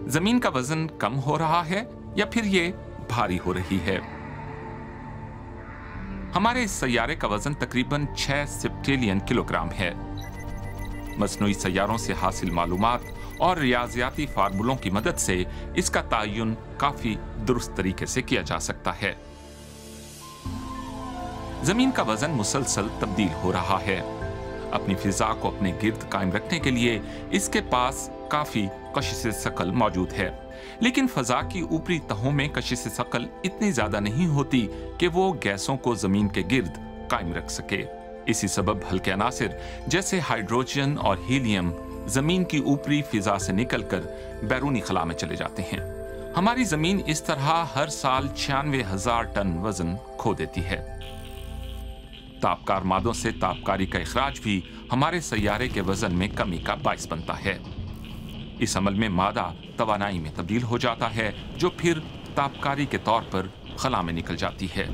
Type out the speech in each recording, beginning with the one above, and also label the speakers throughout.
Speaker 1: जमीन का वजन कम हो रहा है या फिर ये भारी हो रही है? हमारे इस सैयारे का वजन तकरीबन 6 सेप्टेलियन किलोग्राम है। मसनूई सैयारों से हासिल मालूमात और रियाजियाती फार्मूलों की मदद से इसका तयन काफी दुरुस्त तरीके से किया जा सकता है। जमीन का वजन मुसलसल तब्दील हो रहा है। अपनी फिजा को अपने गिर्द कायम रखने के लिए इसके पास काफी कशिश सकल मौजूद है, लेकिन फजा की ऊपरी तहों में कशिश सकल इतनी ज्यादा नहीं होती कि वो गैसों को जमीन के गिर्द कायम रख सके। इसी सबब हल्के अनासिर जैसे हाइड्रोजन और हीलियम जमीन की ऊपरी फिजा से निकलकर बैरूनी खला में चले जाते हैं। हमारी जमीन इस तरह हर साल 96,000 टन वजन खो देती है। तापकार मादों से तापकारी का इखराज भी हमारे सैयारे के वजन में कमी का बाइस बनता है। इस अमल में मादा तवानाई में तब्दील हो जाता है, जो फिर तापकारी के तौर पर खला में निकल जाती है।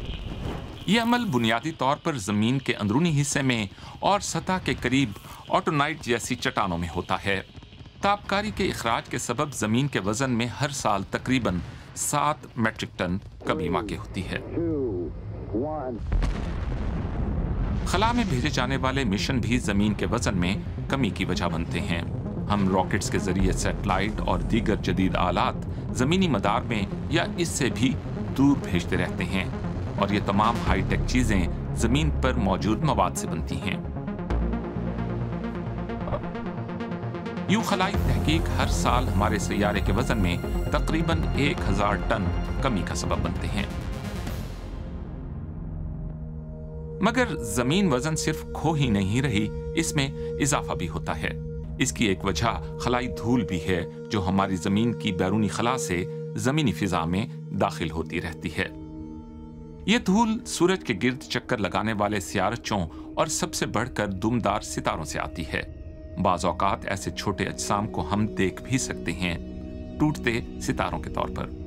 Speaker 1: यह अमल बुनियादी तौर पर जमीन के अंदरूनी हिस्से में और सतह के करीब ऑटोनाइट जैसी चट्टानों में होता है। तापकारी के इखराज के सबब जमीन के वजन में हर साल तकरीबन 7 मेट्रिक टन कमी वाक़ होती है। खला में भेजे जाने वाले मिशन भी जमीन के वजन में कमी की वजह बनते हैं। हम रॉकेट्स के जरिए सैटेलाइट और दीगर जदीद आलात जमीनी मदार में या इससे भी दूर भेजते रहते हैं, और ये तमाम हाईटेक चीजें जमीन पर मौजूद मवाद से बनती हैं। यूं खलाई तहकीक हर साल हमारे सैयारे के वजन में तकरीबन 1000 टन कमी का सबब बनते हैं। मगर जमीन वजन सिर्फ खो ही नहीं रही, इसमें इजाफा भी होता है। इसकी एक वजह खलाई धूल भी है, जो हमारी जमीन की बैरूनी खला से जमीनी फिजा में दाखिल होती रहती है। यह धूल सूरज के गिर्द चक्कर लगाने वाले सियारचों और सबसे बढ़कर दुमदार सितारों से आती है। बाज़ औक़ात ऐसे छोटे अजसाम को हम देख भी सकते हैं, टूटते सितारों के तौर पर।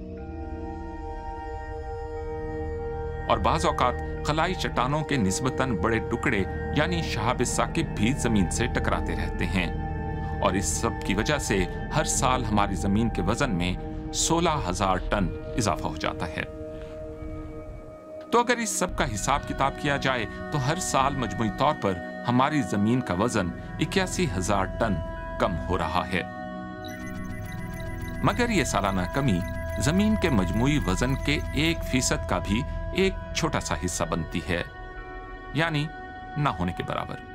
Speaker 1: और बाज़ औक़ात खलाई चट्टानों के निस्बतन बड़े टुकड़े यानी शहाब साकिब भी जमीन से टकराते रहते हैं, और इस सब की वजह से हर साल हमारी जमीन के वजन में 16,000 टन इजाफा हो जाता है। तो अगर इस सब का हिसाब किताब किया जाए तो हर साल मजमूई तौर पर हमारी जमीन का वजन 81,000 टन कम हो रहा है। मगर यह सालाना कमी जमीन के मजमूई वजन के 1% का भी एक छोटा सा हिस्सा बनती है, यानी ना होने के बराबर।